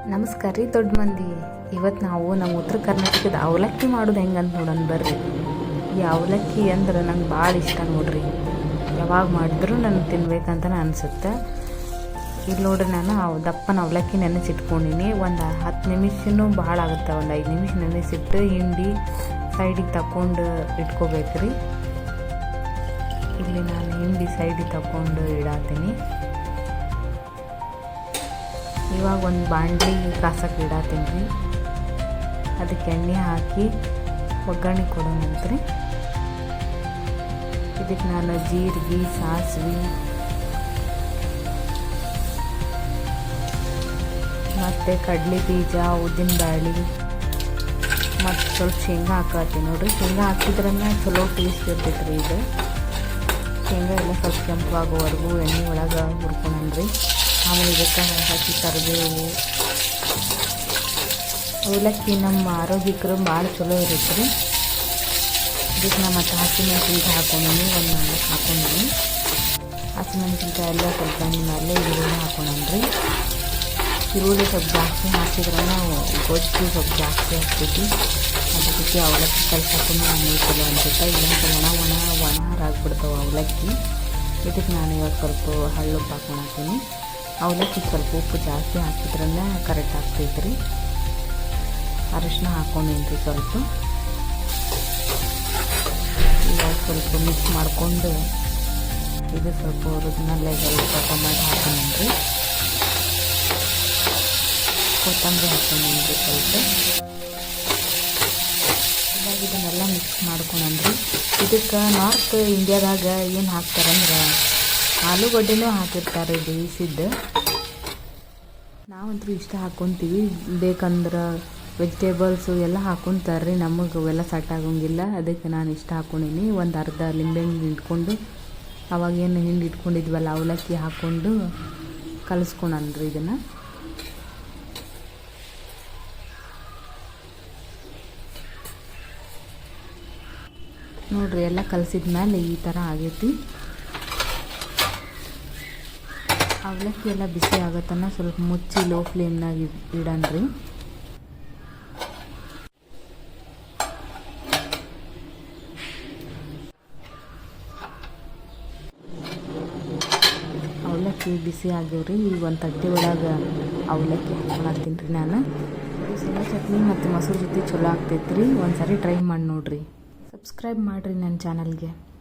ನಮಸ್ಕಾರ ರೀ ದೊಡ್ಡ ಮಂದಿ. ಇವತ್ತು ನಾವು ನಮ್ಮ ಉತ್ತರ ಕರ್ನಾಟಕದ ಅವಲಕ್ಕಿ ಮಾಡೋದು ಹೆಂಗಂತ ನೋಡೋಣ ಬರ್ರಿ. ಈ ಅವಲಕ್ಕಿ ಅಂದ್ರೆ ನಂಗೆ ಭಾಳ ಇಷ್ಟ ನೋಡ್ರಿ. ಯಾವಾಗ ಮಾಡಿದ್ರು ನನಗೆ ತಿನ್ಬೇಕಂತ ಅನಿಸುತ್ತೆ. ಇಲ್ಲಿ ನೋಡ್ರಿ, ನಾನು ದಪ್ಪನ ಅವಲಕ್ಕಿ ನೆನೆಸಿಟ್ಕೊಂಡಿನಿ. ಒಂದು 10 ನಿಮಿಷನೂ ಭಾಳ ಆಗುತ್ತೆ. ಒಂದು 5 ನಿಮಿಷ ನೆನೆಸಿಟ್ಟು ಹಿಂಡಿ ಸೈಡಿಗೆ ತಗೊಂಡು ಇಟ್ಕೋಬೇಕ್ರಿ. ಇಲ್ಲಿ ನಾನು ಹಿಂಡಿ ಸೈಡಿಗೆ ತಗೊಂಡು ಇಡಾತೀನಿ. ಇವಾಗ ಒಂದು ಬಾಣಲಿ ಕಾಸಕ್ಕೆ ಇಡಾತೀನಿ ರೀ. ಅದಕ್ಕೆ ಎಣ್ಣೆ ಹಾಕಿ ಒಗ್ಗರಣೆ ಕೊಡೋಣಂತ್ರಿ. ಇದಕ್ಕೆ ನಾನು ಜೀರಿಗೆ, ಸಾಸಿವೆ ಮತ್ತು ಕಡಲೆ ಬೀಜ, ಉದ್ದಿನಬೇಳೆ ಮತ್ತು ಸ್ವಲ್ಪ ಶೇಂಗಾ ಹಾಕತ್ತೀನಿ ನೋಡಿರಿ. ಶೇಂಗಾ ಹಾಕಿದ್ರನ್ನ ಚಲೋ ಟೇಸ್ಟ್ ಇರ್ತೈತೆ ರೀ. ಇದು ಶೇಂಗಾ ಎಲ್ಲ ಸ್ವಲ್ಪ ಕೆಂಪಾಗೋವರೆಗೂ ಎಣ್ಣೆ ಒಳಗೆ ಹುರ್ಕೊಂಡ್ರಿ. ಆಮೇಲೆ ಇದಕ್ಕೆ ಹಸಿ ಕರಿಬೇವು. ಅವಲಕ್ಕಿ ನಮ್ಮ ಆರೋಗ್ಯಕ್ಕೂ ಭಾಳ ಚಲೋ ಇರುತ್ತೆ ರೀ. ಇದಕ್ಕೆ ನಾನು ಮತ್ತು ಹಸಿಮೆಣಸಿನ್ಕಾಯಿ ಹಾಕೊಂಡೀನಿ. ಒಂದು 4 ಹಾಕೊಂಡೀನಿ. ಹಸಿಮೆಣಸಿನ್ಕಾಯಿ ಎಲ್ಲ ಸ್ವಲ್ಪ ಮೇಲೆ ಈರುಳ್ಳಿ ಹಾಕೊಂಡ್ರಿ. ಈರುಳ್ಳಿ ಸ್ವಲ್ಪ ಜಾಸ್ತಿ ಹಾಕಿದ್ರೆ ಗೊಜ್ಜು ಸ್ವಲ್ಪ ಜಾಸ್ತಿ ಆಗ್ತೈತಿ. ಅದಕ್ಕೆ ಅವಲಕ್ಕಿ ಕಲ್ಸಿ ಹಾಕೊಂಡು ಆಮೇಲೆ ಚಲೋ ಅನ್ಸುತ್ತೆ. ಇಲ್ಲ ಒಣ ಹಾರಾಗ್ಬಿಡ್ತಾವೆ ಅವಲಕ್ಕಿ. ಇದಕ್ಕೆ ನಾನು ಇವಾಗ ಸ್ವಲ್ಪ ಹಳ್ಳುಪ್ಪು ಹಾಕ್ಕೊಳತ್ತೀನಿ. ಅವಲಕ್ಕಿ ಸ್ವಲ್ಪ ಉಪ್ಪು ಜಾಸ್ತಿ ಹಾಕಿದ್ರೇ ಕರೆಕ್ಟ್ ಆಗ್ತೈತೆ ರೀ. ಅರಿಶಿನ ಹಾಕ್ಕೊಂಡೇನ್ರಿ ಸ್ವಲ್ಪ. ಇವಾಗ ಸ್ವಲ್ಪ ಮಿಕ್ಸ್ ಮಾಡಿಕೊಂಡು ಇದು ಸ್ವಲ್ಪ ಒರಿಜಿನಲ್ಲಾಗಿ ಸ್ವಲ್ಪ ಟೊಮೆಟೊ ಹಾಕೊಂಡ್ರಿ. ಕೊತ್ತಂಬರಿ ಹಾಕೊಂಡ್ರಿ ಸ್ವಲ್ಪ. ಇವಾಗ ಇದನ್ನೆಲ್ಲ ಮಿಕ್ಸ್ ಮಾಡ್ಕೊಂಡ್ರಿ. ಇದಕ್ಕೆ ನಾರ್ತ್ ಇಂಡಿಯಾದಾಗ ಏನು ಹಾಕ್ತಾರಂದ್ರೆ ಆಲೂಗಡ್ಡೆನೂ ಹಾಕಿರ್ತಾರೆ ಬೇಯಿಸಿದ್ದು. ನಾವಂತೂ ಇಷ್ಟ ಹಾಕ್ಕೊತೀವಿ. ಬೇಕಂದ್ರೆ ವೆಜಿಟೇಬಲ್ಸು ಎಲ್ಲ ಹಾಕ್ಕೊತಾರೆ ರೀ. ನಮಗೆ ಅವೆಲ್ಲ ಸೆಟ್ ಆಗೋಂಗಿಲ್ಲ. ಅದಕ್ಕೆ ನಾನು ಇಷ್ಟ ಹಾಕ್ಕೊಂಡೀನಿ. ಒಂದು ಅರ್ಧ ಲಿಂಬೆಹಣ್ಣು ಇಟ್ಕೊಂಡು ಅವಾಗೇನು ಹಿಂಡಿ ಇಟ್ಕೊಂಡಿದ್ವಲ್ಲ ಅವಲಕ್ಕಿ ಹಾಕ್ಕೊಂಡು ಕಲಿಸ್ಕೊಳನ್ರಿ ಇದನ್ನು. ನೋಡಿರಿ, ಎಲ್ಲ ಕಲಸಿದ್ಮೇಲೆ ಈ ಥರ ಆಗೈತಿ. ಅವಲಕ್ಕಿ ಎಲ್ಲ ಬಿಸಿ ಆಗತ್ತನ್ನ ಸ್ವಲ್ಪ ಮುಚ್ಚಿ ಲೋ ಫ್ಲೇಮ್ನಾಗ ಇಡನ್ರಿ. ಅವಲಕ್ಕಿ ಬಿಸಿ ಆಗ್ಯವ್ರಿ. ಈಗ ಒಂದು ತಟ್ಟೆ ಒಳಗೆ ಅವಲಕ್ಕಿ ಹಾಕ್ಕೊಳತ್ತೀನಿ ರೀ ನಾನು. ಶೇಂಗಾ ಚಟ್ನಿ ಮತ್ತು ಮೊಸರು ಜೊತೆ ಚಲೋ ಆಗ್ತೈತೆ ರೀ. ಒಂದು ಸಾರಿ ಟ್ರೈ ಮಾಡಿ ನೋಡಿರಿ. ಸಬ್ಸ್ಕ್ರೈಬ್ ಮಾಡಿರಿ ನನ್ನ ಚಾನಲ್ಗೆ.